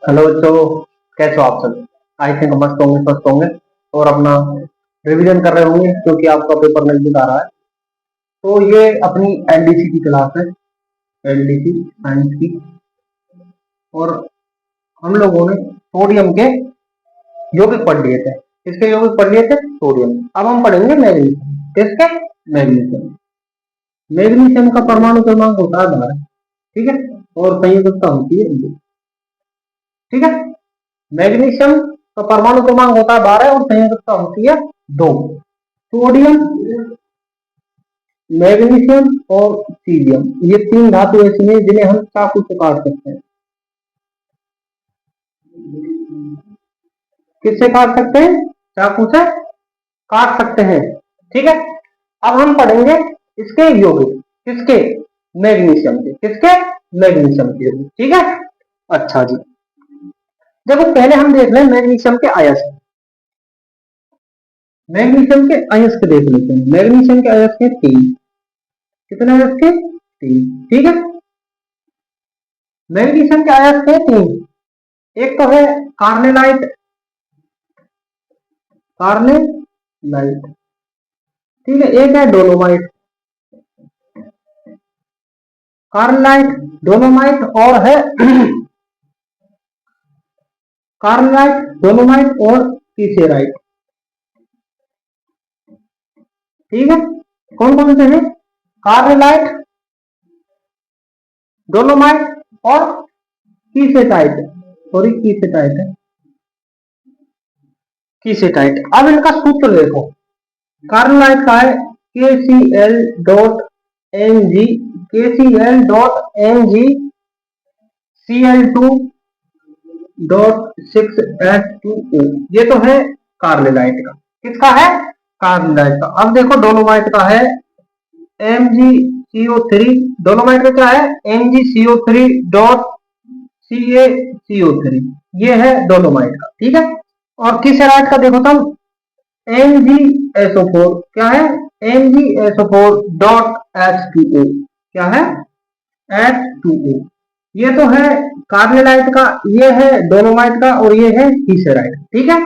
Hello बच्चों, कैसे हो आप सब। आई थिंक मस्त होंगे, स्वस्थ होंगे और अपना रिवीजन कर रहे होंगे क्योंकि आपका पेपर नजदीक आ रहा है। तो ये अपनी एलडीसी की क्लास है, एलडीसी साइंस की। और हम लोगों ने सोडियम के यौगिक पढ़ लिए थे। किसके यौगिक पढ़ लिए थे? सोडियम। अब हम पढ़ेंगे मैग्नीशियम। किसके? मैग्नीशियम। मैग्नीशियम का परमाणु क्रमांक होता है 12, ठीक है, और संयुक्तता होती है 2, ठीक है। मैग्नीशियम का परमाणु क्रमांक होता है 12 और संयोजकता होती है 2। सोडियम, मैग्नीशियम और सीरियम, ये 3 धातु ऐसी हैं जिन्हें हम चाकू से काट सकते हैं। किससे काट सकते हैं? चाकू से काट सकते हैं, ठीक है। अब हम पढ़ेंगे इसके यौगिक। किसके? मैग्नीशियम के। किसके? मैग्नीशियम के यौगिक, ठीक है। अच्छा जी, देखो पहले हम देख लें मैग्नीशियम के अयस्क। मैग्नीशियम के अयस्क देख लेते हैं। मैग्नीशियम के अयस्क है 3। कितने अयस्क है? 3, ठीक है। मैग्नीशियम के अयस्क है 3। एक तो है कार्नेलाइट, कार्नेलाइट, ठीक है। एक है डोलोमाइट, कार्नेलाइट, डोलोमाइट और है कार्नेलाइट, डोलोमाइट और कीसेराइट, ठीक है। कौन कौन से हैं? कार्नेलाइट, डोलोमाइट और कीसेटाइट, सॉरी कीसेटाइट है, कीसेटाइट। अब इनका सूत्र देखो। कार्नेलाइट का है KCl.Mg, KCl.Mg Cl2.6H2O, ये तो है कार्नेलाइट का। किसका है? कार्नेलाइट का। अब देखो डोलोमाइट का है MgCO3, डोलोमाइट का क्या है? MgCO3.CaCO3, ये है डोलोमाइट का, ठीक है। और कीसेराइट का देखो तुम, MgSO4, क्या है? MgSO4.H2O, क्या है? H2O, ये तो है कार्नेलाइट का, ये है डोलोमाइट का और ये है कीसेराइट, ठीक है।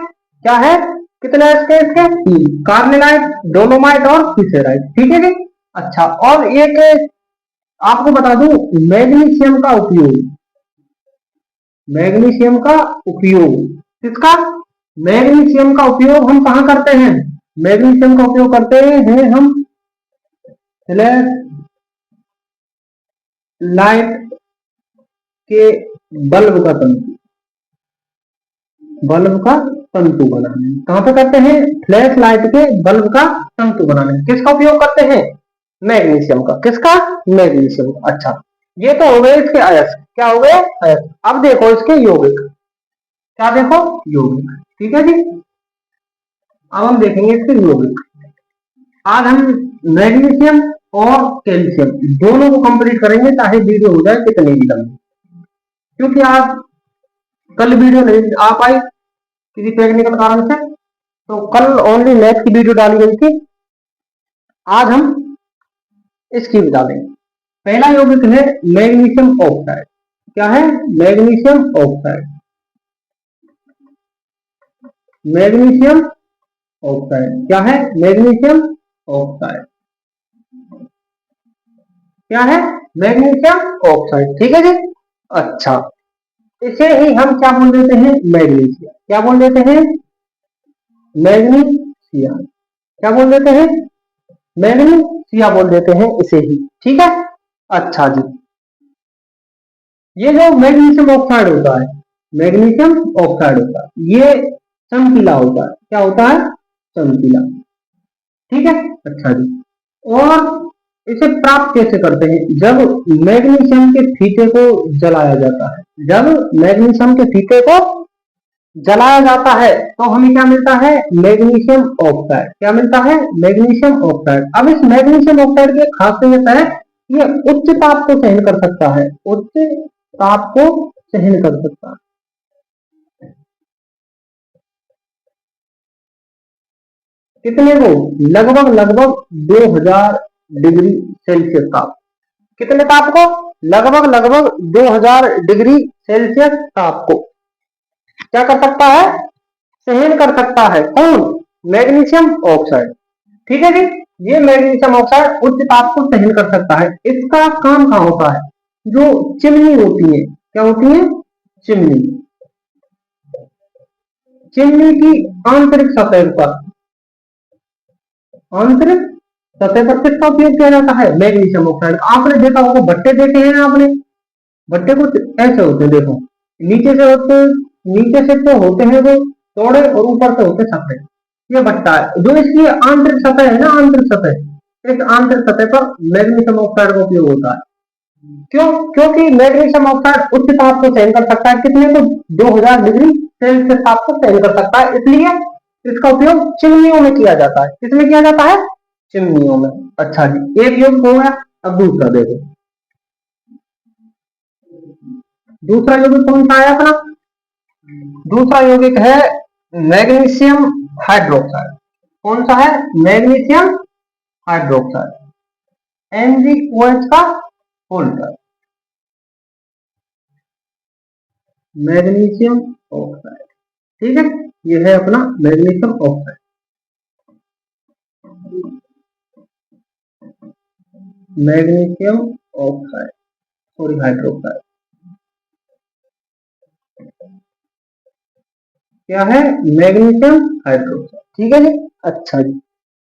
क्या है? कितने इसके? 3, कार्नेलाइट, डोलोमाइट और कीसेराइट, ठीक है जी। अच्छा, और एक आपको बता दूं मैग्नीशियम का उपयोग, मैग्नीशियम का उपयोग, किसका? मैग्नीशियम का उपयोग हम कहां करते हैं? मैग्नीशियम का उपयोग करते हैं हम लाइट के बल्ब का तंतु, बल्ब का तंतु बनाने। कहां पे करते हैं? फ्लैश लाइट के बल्ब का तंतु बनाने। किसका उपयोग करते हैं? मैग्नीशियम का। किसका? मैग्नीशियम का। अच्छा, ये तो हो गए इसके अयस्क। क्या हो गए? अयस्क। अब देखो इसके यौगिक। क्या देखो? यौगिक, ठीक है जी। अब हम देखेंगे इसके यौगिक। आज हम मैग्नीशियम और कैल्शियम दोनों को कंप्लीट करेंगे, चाहे वीडियो हो जाए कितनी भी लंबी, क्योंकि आज कल वीडियो नहीं आ पाई किसी टेक्निकल कारण से, तो कल ओनली मैथ की वीडियो डाली गई थी। आज हम इसकी भी डालेंगे। पहला यौगिक है मैग्नीशियम ऑक्साइड। क्या है? मैग्नीशियम ऑक्साइड, मैग्नीशियम ऑक्साइड, क्या है? मैग्नीशियम ऑक्साइड, क्या है? मैग्नीशियम ऑक्साइड, ठीक है जी। अच्छा, इसे ही हम क्या बोल देते हैं? मैग्नीशियम। क्या बोल देते हैं? मैग्नीशियम। क्या बोल देते हैं? मैग्नीशिया बोल देते हैं इसे ही, ठीक है। अच्छा जी, ये जो मैग्नीशियम ऑक्साइड होता है, मैग्नीशियम ऑक्साइड होता है, ये चमकीला होता है। क्या होता है? चमकीला, ठीक है। अच्छा जी, और इसे प्राप्त कैसे करते हैं? जब मैग्नीशियम के फीते को जलाया जाता है, जब मैग्नीशियम के फीते को जलाया जाता है तो हमें क्या मिलता है? Magnesium oxide. क्या मिलता है? Magnesium oxide. अब इस मैग्नीशियम ऑक्साइड की खासियत है, ये उच्च ताप को सहन कर सकता है, उच्च ताप को सहन कर सकता है। कितने को? लगभग लगभग 2000 डिग्री सेल्सियस ताप। कितने ताप को? लगभग लगभग 2000 डिग्री सेल्सियस ताप को। क्या कर सकता है, सहन कर सकता है। कौन, मैग्नीशियम ऑक्साइड। ठीक है जी, ये मैग्नीशियम ऑक्साइड उच्च ताप को सहन कर सकता है। इसका काम कहाँ होता है, जो चिमनी होती है, क्या होती है, चिमनी, चिमनी की आंतरिक सतह पर, आंतरिक सतह पर किसका उपयोग किया जाता है, मैग्नीशियम ऑक्साइड। आपने देखा होगा, भट्टे देखे हैं आपने, भट्टे कुछ ऐसे होते हैं, देखो नीचे से होते, नीचे से तो होते हैं वो चौड़े और ऊपर से होते सफेद, ये भट्टा है। जो इसकी आंतरिक सतह है ना, आंतरिक सतह, इस आंतरिक सतह पर मैग्नीशियम ऑक्साइड का उपयोग होता है। क्यों, क्योंकि मैग्नीशियम ऑक्साइड उच्च ताप को सहन कर सकता है, कितने को, 2000 डिग्री सेल्सियस ताप को सहन कर सकता है, इसलिए इसका उपयोग चिमनियों में किया जाता है। किसमें किया जाता है, चिमनियों में। अच्छा जी, एक यौगिक हो गया। अब दूसरा देखो, दूसरा यौगिक कौन सा है अपना, दूसरा यौगिक है मैग्नीशियम हाइड्रोक्साइड। कौन सा है, मैग्नीशियम हाइड्रोक्साइड, MgOH का होल्डर, मैग्नीशियम ऑक्साइड। ठीक है, ये है अपना magnesium oxide, magnesium oxide, sorry hydroxide, क्या है, मैग्नीशियम हाइड्रोक्साइड। ठीक है जी, अच्छा जी,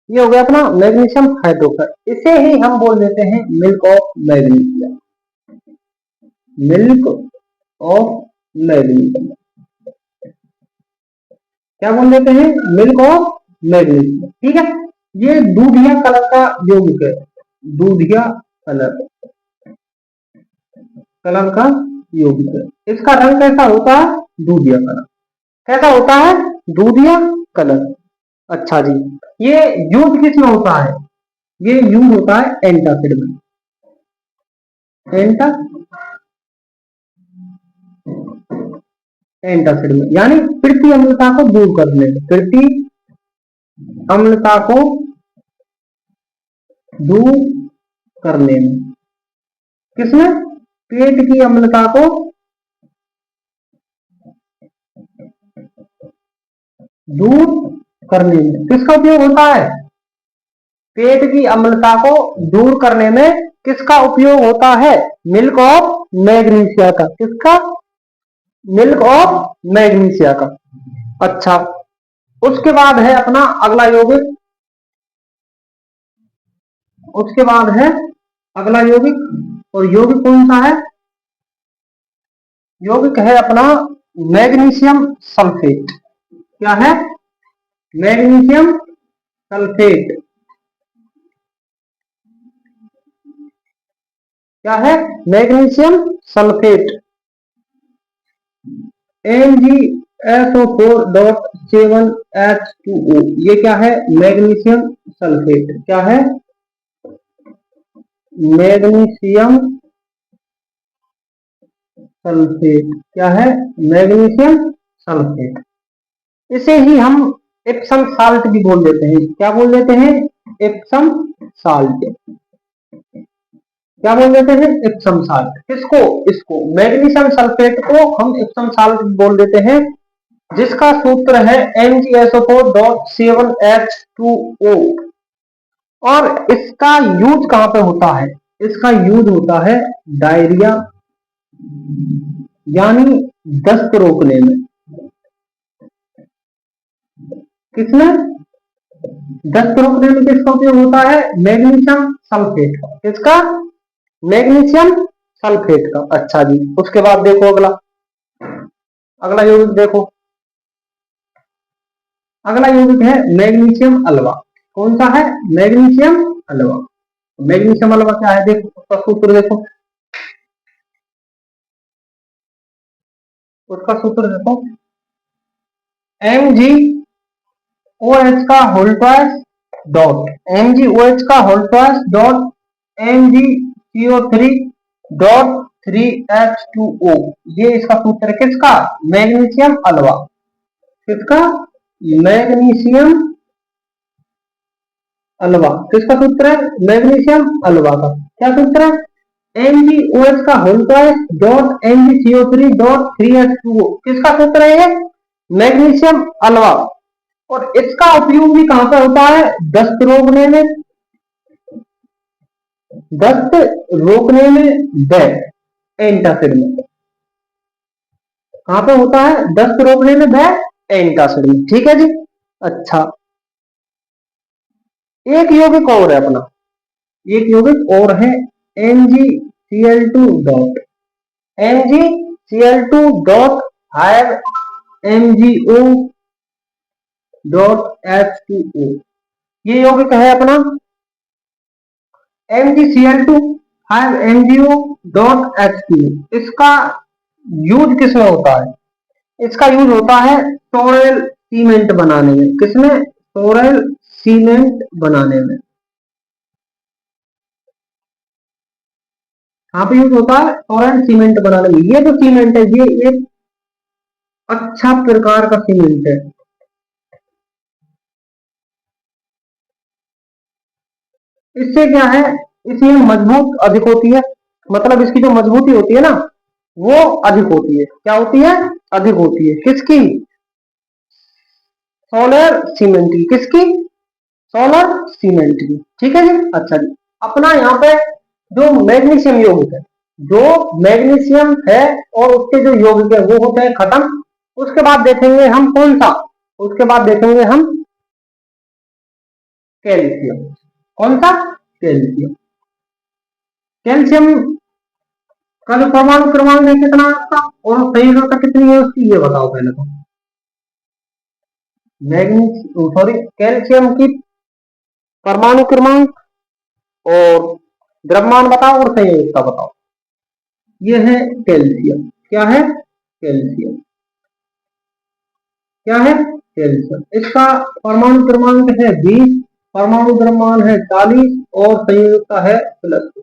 ये हो गया अपना मैग्नीशियम हाइड्रोक्साइड। इसे ही हम बोल देते हैं milk of magnesium, milk of magnesium, क्या बोल देते हैं, मिल्क ऑफ मैग्नीशियम। ठीक है, ये दूधिया कलर का यौगिक है, दूधिया कलर, कलर का यौगिक है। इसका रंग कैसा होता है, दूधिया कलर, कैसा होता है, दूधिया कलर। अच्छा जी, ये यूज किसमें होता है, ये यूज होता है एंटासिड में, एंटासिड में, यानी पृथ्वी अम्लता को दूर करने में, पृथ्वी अम्लता को दूर करने में, किसमें, पेट की अम्लता को दूर करने में किसका उपयोग होता है, पेट की अम्लता को दूर करने में किसका उपयोग होता है, मिल्क ऑफ मैग्नीशिया का, किसका, मिल्क ऑफ मैग्नीशिया का। अच्छा, उसके बाद है अपना अगला यौगिक, उसके बाद है अगला यौगिक, और यौगिक कौन सा है, यौगिक है अपना मैग्नीशियम सल्फेट। क्या है, मैग्नीशियम सल्फेट, क्या है, मैग्नीशियम सल्फेट, MgSO4.7H2O, ये क्या है, मैग्नीशियम सल्फेट, क्या है, मैग्नीशियम सल्फेट, क्या है, मैग्नीशियम सल्फेट। इसे ही हम एप्सम साल्ट भी बोल देते हैं, क्या बोल देते हैं, एप्सम साल्ट, क्या बोल देते हैं, एप्सम साल्ट। किसको, इसको मैग्नीशियम सल्फेट को हम एप्सम साल्ट बोल देते हैं, जिसका सूत्र है MgSO4.7H2O। और इसका यूज कहां पे होता है, इसका यूज होता है डायरिया, यानी दस्त रोकने में, किसमें, दस्त रोकने में किसका उपयोग होता है, मैग्नीशियम सल्फेट का, किसका, मैग्नीशियम सल्फेट का। अच्छा जी, उसके बाद देखो अगला, अगला यौगिक देखो, अगला यौगिक है मैग्नीशियम अलवा। कौन सा है, मैग्नीशियम अलवा। मैग्नीशियम अलवा क्या है, देखो उसका सूत्र देखो, उसका सूत्र देखो, MgOH का होल ट्वाइस डॉट, MgOH का होल ट्वाइस डॉट MgCO3.3H2O, ये इसका सूत्र है, किसका, मैग्नीशियम अलवा, किसका, मैग्नीशियम अलवा, किसका सूत्र है, मैग्नीशियम अलवा का। क्या सूत्र है, MgOH का होल ट्वाइस डॉट MgCO3.3H2O, किसका सूत्र है ये, मैग्नीशियम अलवा। और इसका उपयोग भी कहां पर होता है? दस्त रोकने में, दस्त रोकने में व एंटासिड में। कहां पे होता है? दस्त रोकने में व एंटासिड में। ठीक है जी। अच्छा, एक यौगिक और है अपना, एक यौगिक और है MgCl2 dot, MgCl2 dot have MgO dot H2O। ये यौगिक है अपना MgCl2 have MgO dot H2O। इसका यूज किसमें होता है? इसका यूज होता है सोरेल सीमेंट बनाने में। किसमें? सोरेल सीमेंट बनाने में। कहां पे यूज होता है? सोरेल सीमेंट बनाने में। ये जो सीमेंट है ये एक अच्छा प्रकार का सीमेंट है। इससे क्या है? इसमें मजबूत अधिक होती है, मतलब इसकी जो मजबूती होती है ना वो अधिक होती है। क्या होती है? अधिक होती है। किसकी? सोलर सीमेंट की। किसकी? सोलर सीमेंट की। ठीक है जी। अच्छा जी, अपना यहाँ पे जो मैग्नीशियम यौगिक है, जो मैग्नीशियम है और उसके जो यौगिक है वो होते हैं खत्म। उसके बाद देखेंगे हम कौन सा? उसके बाद देखेंगे हम कैल्शियम। कौन सा? कैल्शियम। कैल्शियम का जो परमाणु क्रमांक है कितना है उसका, और संयोजकता कितनी है उसकी, ये बताओ पहले तो। मैग्नीशियम सॉरी कैल्शियम की परमाणु क्रमांक और द्रव्यमान बताओ और संयोजकता बताओ। ये है कैल्शियम। क्या है? कैल्शियम। क्या है? कैल्शियम। इसका परमाणु क्रमांक है 20, परमाणु द्रव्यमान है 40 और संयोजकता है +2।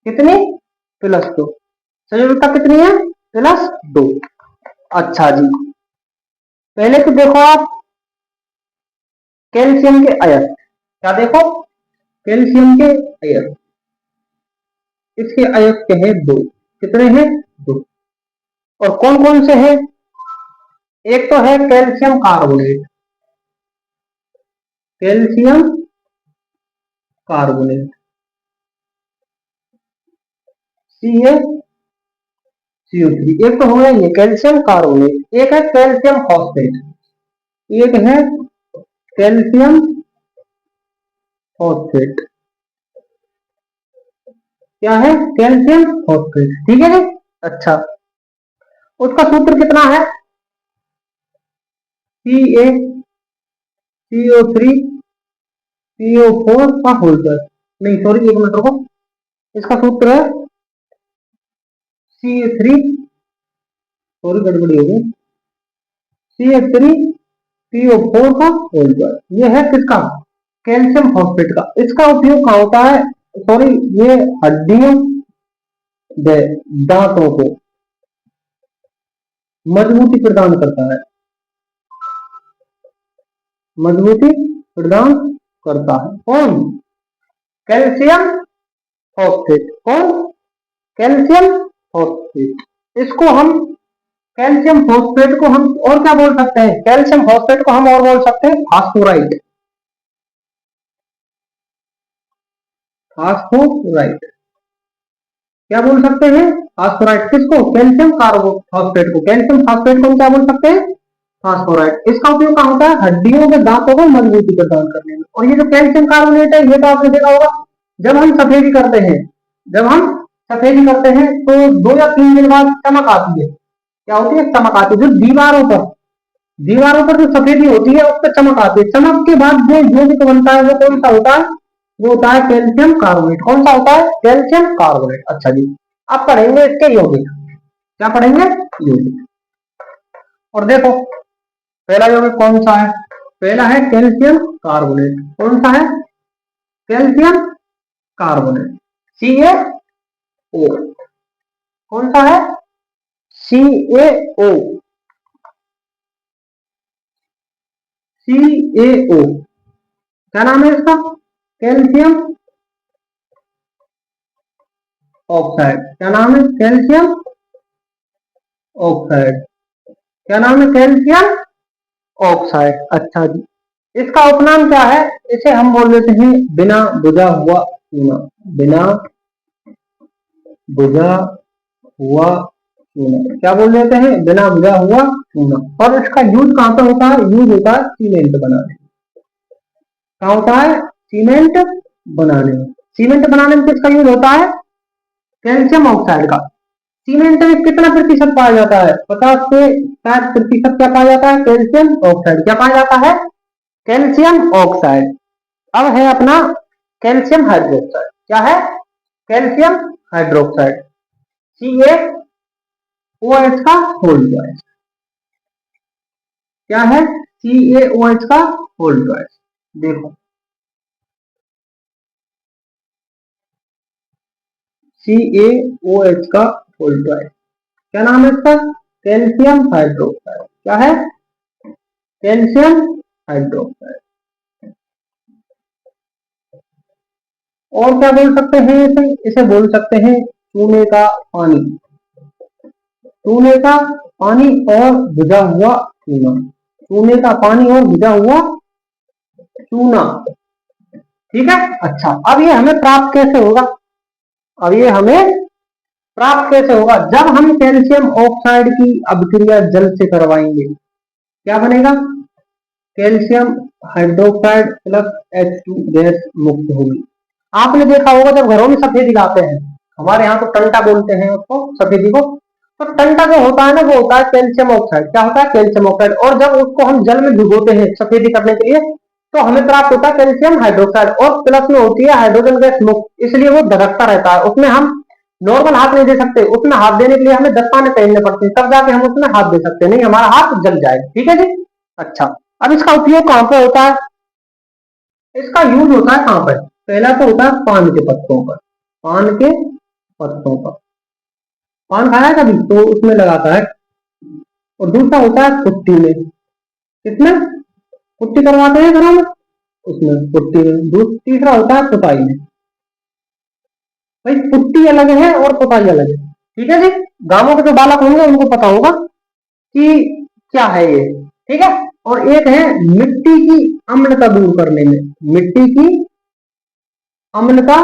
कितनी? +2। संयोजकता कितनी है? +2। अच्छा जी, पहले तो देखो आप कैल्शियम के अयस्क। क्या देखो? कैल्शियम के अयस्क। इसके अयस्क हैं 2। कितने हैं? 2। और कौन कौन से हैं? एक तो है calcium carbonate, calcium carbonate CaCO3। एक तो हो गया ये कैल्शियम कार्बोनेट। एक है कैल्शियम फॉस्फेट, एक है कैल्शियम फॉस्फेट। क्या है? Calcium phosphate. ठीक है जी। अच्छा, उसका सूत्र कितना है? CaCO3 CO4 का होल्डर। नहीं सॉरी, एक मिनट रुको। इसका सूत्र है Ca3, सॉरी गड़बड़ी हो गई, CH3PO4 का होल्डर। ये है किसका? कैल्शियम फॉस्फेट का। इसका उपयोग कहाँ होता है? सॉरी, ये हड्डियों व दांतों को मजबूती प्रदान करता है, मजबूती प्रदान करता है। कौन? Calcium phosphate. कौन? Calcium phosphate. इसको हम कैल्शियम फॉस्फेट को हम और क्या बोल सकते हैं? कैल्शियम फॉस्फेट को हम और बोल सकते हैं फास्फोराइट। फास्फोराइट क्या बोल सकते हैं? फास्फोराइट। किसको? कैल्शियम कार्बो फॉस्फेट को। कैल्शियम फॉस्फेट को हम क्या बोल सकते हैं? फास्फोराइट। इसका उपयोग कहाँ होता है? हड्डियों के दांतों को मजबूती प्रदान करने में। और ये जो कैल्शियम कार्बोनेट है ये तो आपने देखा होगा, जब हम सफेदी करते हैं, जब हम सफेदी करते हैं तो 2 या 3 दिन बाद चमक आती है। क्या होती है? चमक आती है। जो दीवारों पर जो सफेदी होती है उस पर चमक आती है। चमक के बाद जो यौगिक बनता है वो कौन सा होता है? वो होता है कैल्शियम कार्बोनेट। कौन सा होता है? Calcium carbonate. अच्छा जी, अब पढ़ेंगे इसके यौगिक। क्या पढ़ेंगे? यौगिक। और देखो पहला यौगिक कौन सा है? पहला है कैल्शियम कार्बोनेट। कौन सा है? Calcium carbonate CaO। कौन सा है? CaO। CaO क्या नाम है इसका? Calcium oxide. क्या नाम है? Calcium oxide. क्या नाम है? Calcium oxide. अच्छा जी, इसका उपनाम क्या है? इसे हम बोल देते हैं बिना बुझा हुआ चूना, बिना बुझा हुआ चूना। क्या बोल देते हैं? बिना बुझा हुआ चूना। और इसका यूज कहाँ पे होता है? यूज होता है सीमेंट बनाने। कहाँ होता है? सीमेंट बनाने में। सीमेंट बनाने में किसका यूज होता है? कैल्शियम ऑक्साइड का। सीमेंट में कितना प्रतिशत पाया जाता है? 50 से 60% क्या पाया जाता है? Calcium oxide. क्या पाया जाता है? Calcium oxide. अब है अपना कैल्शियम हाइड्रोक्साइड। क्या है? कैल्शियम हाइड्रोक्साइड, CaOH का होल ट्वाइस। क्या है? CaOH का होल ट्वाइस। देखो CaOH का होल ट्वाइस, क्या नाम है इसका? Calcium hydroxide. क्या है? Calcium hydroxide. और क्या बोल सकते हैं इसे? इसे बोल सकते हैं चूने का पानी। चूने का पानी और बुझा हुआ चूना। चूने का पानी और बुझा हुआ चूना। ठीक है। अच्छा, अब ये हमें प्राप्त कैसे होगा? अब ये हमें प्राप्त कैसे होगा? जब हम कैल्शियम ऑक्साइड की अभिक्रिया जल से करवाएंगे, क्या बनेगा? Calcium hydroxide plus H2 gas मुक्त होगी। आपने देखा होगा जब घरों में सफेदी लाते हैं, हमारे यहाँ तो टंटा बोलते हैं उसको, सफेदी को। तो टंटा जो होता है ना, वो होता है कैल्शियम ऑक्साइड। क्या होता है? Calcium oxide. और जब उसको हम जल में भिगोते हैं सफेदी करने के लिए, तो हमें प्राप्त होता है कैल्शियम हाइड्रोक्साइड, और प्लस में होती है हाइड्रोजन गैस मुक्त, इसलिए वो धड़कता रहता है। उसमें हम नॉर्मल हाथ नहीं दे सकते, उसमें हाथ देने के लिए हमें दस्ताने पहनने पड़ते हैं, तब जाके हम उसमें हाथ दे सकते हैं, नहीं हमारा हाथ जल जाएगा। ठीक है जी। अच्छा, अब इसका उपयोग कहां पर होता है? इसका यूज होता है कहां पर? पहला तो होता है पान के पत्तों पर। पान के पत्तों पर, पान खाया कभी तो उसमें लगाता है। और दूसरा होता है पुट्टी में। किसमें? पुट्टी करवाते हैं घरों में, उसमें पुट्टी में। तीसरा होता है पुताई में। भाई पुट्टी अलग है और पुताई अलग है। ठीक है जी। गांवों के जो बालक होंगे उनको पता होगा कि क्या है ये। ठीक है। और एक है मिट्टी की अम्लता दूर करने में। मिट्टी की अम्लता,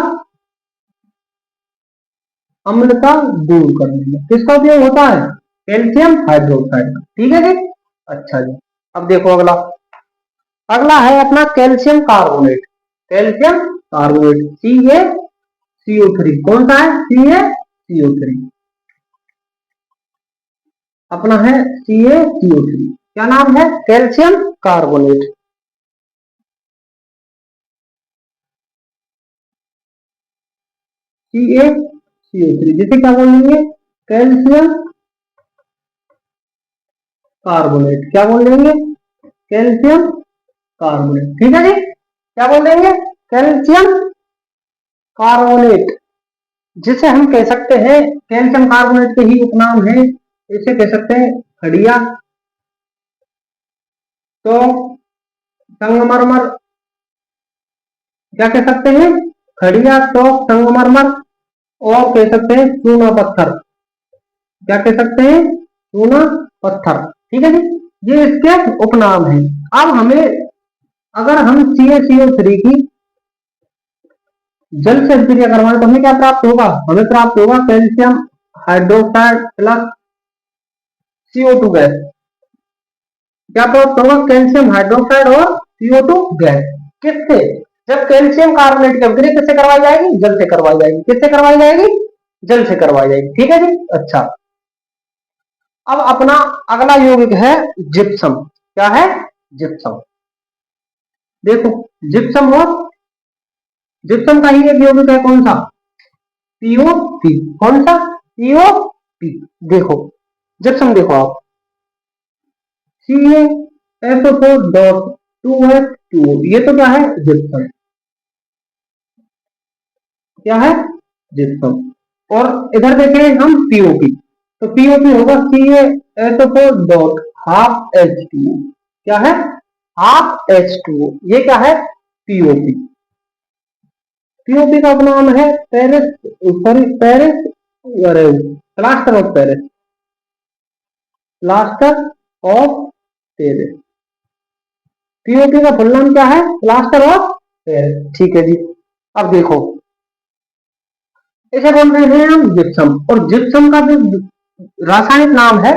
अम्लता दूर करने में किसका उपयोग होता है? कैल्शियम हाइड्रोक्साइड का। ठीक है जी। अच्छा जी, अब देखो अगला। अगला है अपना calcium carbonate. Calcium carbonate, CaCO3। कौन सा है? CaCO3 अपना है। CaCO3 क्या नाम है? Calcium carbonate. CaCO3 जिसे क्या बोलेंगे? Calcium carbonate. क्या बोल देंगे? Calcium carbonate. ठीक है जी। क्या बोल देंगे? कैल्शियम कार्बोनेट, जिसे हम कह सकते हैं कैल्शियम कार्बोनेट के ही उपनाम है, इसे कह सकते हैं खड़िया, तो संगमरमर। क्या कह सकते हैं? खड़िया, तो संगमरमर। और कह सकते हैं चूना पत्थर। क्या कह सकते हैं? चूना पत्थर। ठीक है जी। ये इसके उपनाम है। अब हमें, अगर हम CaCO3 की जल से अभिक्रिया करवाएं तो हमें क्या प्राप्त होगा? हमें प्राप्त होगा calcium hydroxide plus CO2 gas. क्या प्राप्त होगा? कैल्शियम हाइड्रोक्साइड और CO2 गैस। किससे? जब कैल्शियम कार्बोनेट की अभिक्रिया किससे करवाई जाएगी? जल से करवाई जाएगी। किससे करवाई जाएगी? जल से करवाई जाएगी। ठीक है जी। अच्छा, अब अपना अगला यौगिक है जिप्सम। क्या है? जिप्सम। देखो, जिप्सम और जिप्सम का ही एक यौगिक है, कौन सा? POP। कौन सा? POP। देखो जिप्सम, देखो आप, CaSO4.2H2O, ये तो क्या है? जिप्सम। क्या है? जिप्सम। और इधर देखें हम POP, तो POP होगा CaSO4.12H2O। क्या है? Half H2O। ये क्या है? POP। POP का नाम है पेरिस, सॉरी पेरिस, अरे plaster of Paris. Plaster of Paris. POP का फुल नाम क्या है? Plaster of Paris. ठीक है जी। अब देखो, इसे बोल रहे हैं हम जिप्सम, और जिप्सम का जो रासायनिक नाम है,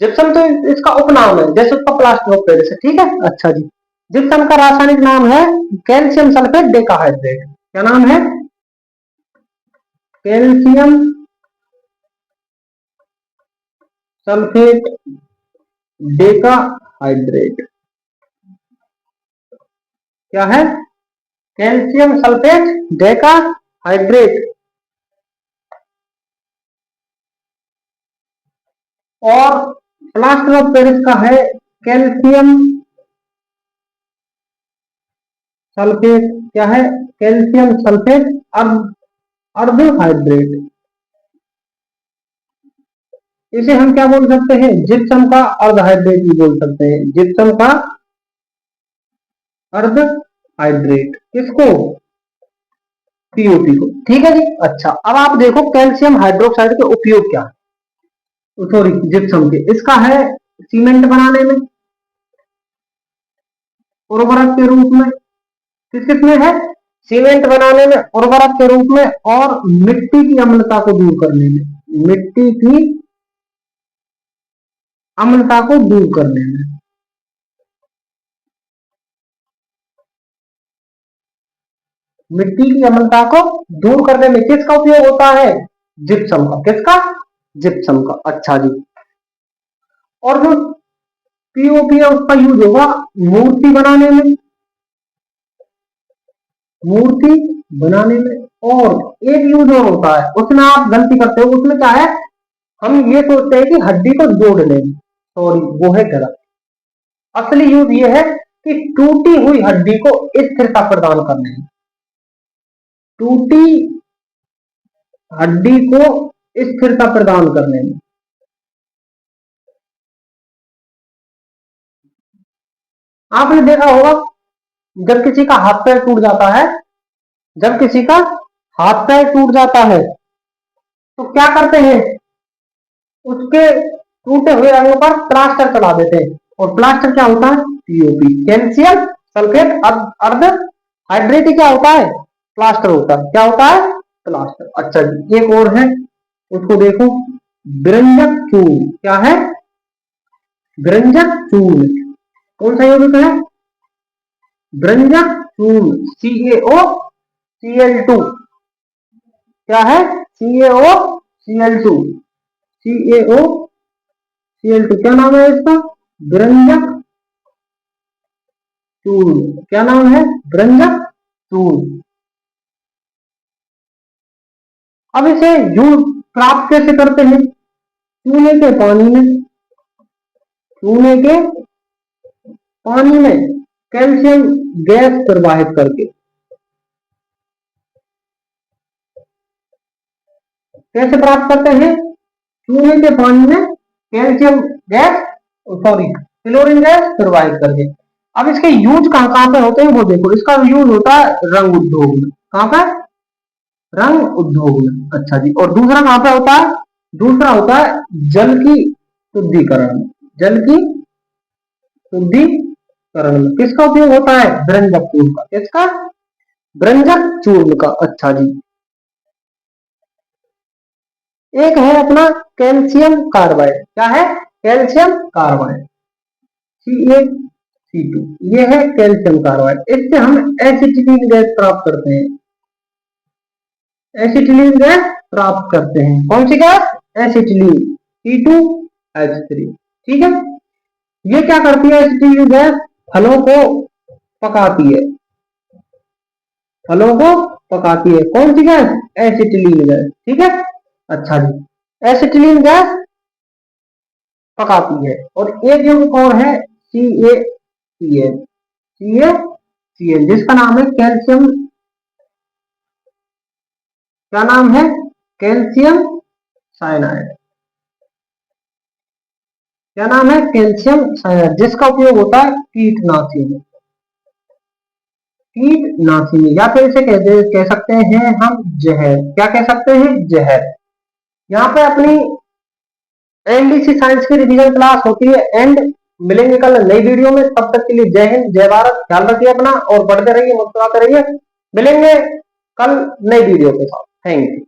जिप्सम तो इसका उपनाम है, जैसे उसका प्लास्टर ऑफ पेरिस है। ठीक है, अच्छा जी। जिप्सम का रासायनिक नाम है कैल्शियम सल्फेट डेकाहाइड्रेट। क्या नाम है? Calcium sulphate decahydrate. क्या है? Calcium sulphate decahydrate. और प्लास्टर ऑफ पेरिस का है कैल्शियम सल्फेट। क्या है? कैल्शियम सल्फेट अर्धहाइड्रेट। इसे हम क्या बोल सकते हैं? जिप्सम का अर्धहाइड्रेट भी बोल सकते हैं। जिप्सम का अर्धहाइड्रेट। किसको? पीओपी को। ठीक है जी। अच्छा, अब आप देखो कैल्शियम हाइड्रोक्साइड के उपयोग क्या है, सॉरी जिप्सम के। इसका है सीमेंट बनाने में, उर्वरक के रूप में। किस किस में है? सीमेंट बनाने में, उर्वरक के रूप में, और मिट्टी की अम्लता को दूर करने में। मिट्टी की अम्लता को दूर करने में। मिट्टी की अम्लता को दूर करने में किसका उपयोग होता है? जिप्सम का। किसका? जिप्सम का। अच्छा जी। और जो पीओपी है उसका यूज होगा मूर्ति बनाने में, मूर्ति बनाने में। और एक यूज और होता है, उसमें आप गलती करते हो। उसमें क्या है? हम ये सोचते हैं कि हड्डी को जोड़ लेंगे, सॉरी वो है गलत। असली यूज ये है कि टूटी हुई हड्डी को स्थिरता प्रदान करने में। टूटी हड्डी को स्थिरता प्रदान करने में। आपने देखा होगा जब किसी का हाथ पैर टूट जाता है, जब किसी का हाथ पैर टूट जाता है तो क्या करते हैं? उसके टूटे हुए अंगों पर प्लास्टर चला देते हैं। और प्लास्टर क्या होता है? पीओपी, कैल्शियम सल्फेट अर्ध हाइड्रेट। क्या होता है? प्लास्टर होता है। क्या होता है? प्लास्टर। अच्छा जी, एक और है, उसको देखो। विरंजक चूर्ण। क्या है? विरंजक चूर्ण। कौन सा यौगिक है? विरंजक चूर्ण, CaOCl2। क्या है? CaOCl2। CaOCl2 क्या नाम है इसका? विरंजक चूर्ण। क्या नाम है? विरंजक चूर्ण। अब इसे यूज प्राप्त कैसे करते हैं? चूने के पानी में, चूने के पानी में कैल्शियम गैस प्रवाहित करके। कैसे प्राप्त करते हैं? चूने के पानी में calcium gas, sorry chlorine gas प्रवाहित करके। अब इसके यूज कहां कहां पे होते हैं वो देखो। इसका यूज होता है रंग उद्योग में। कहां पर? रंग उद्योग में। अच्छा जी। और दूसरा कहां पे होता है? दूसरा होता है जल की शुद्धिकरण में। जल की शुद्धिकरण में किसका उपयोग होता है? विरंजक चूर्ण का। किसका? विरंजक चूर्ण का। अच्छा जी। एक है अपना कैल्शियम कार्बाइड। क्या है? Calcium carbide, CaC2। ये है कैल्शियम कार्बाइड। इससे हम एसिटिलीन गैस प्राप्त करते हैं। एसिटिलीन गैस प्राप्त करते हैं। कौन सी गैस? Acetylene, C2H3। ठीक है। ये क्या करती है एसिटिलीन गैस? फलों को पकाती है। फलों को पकाती है। कौन सी गैस? Acetylene gas. ठीक है। अच्छा जी। एसिटिलीन गैस पकाती है। और एक यौगिक और है CaCl। CaCl जिसका नाम है कैल्शियम। क्या नाम है? Calcium cyanide. क्या नाम है? कैल्शियम साइनाइड, जिसका उपयोग होता है कीटनाशी में। कीटनाशी में, या फिर इसे कह सकते हैं हम जहर। क्या कह सकते हैं? जहर। यहाँ पे अपनी एनडीसी साइंस की रिवीजन क्लास होती है एंड मिलेंगे कल नई वीडियो में, तब तक के लिए जय हिंद जय भारत, ख्याल रखिए अपना और बढ़ते रहिए, मुस्कुराते रहिए। मिलेंगे कल नई वीडियो के साथ। Thank you.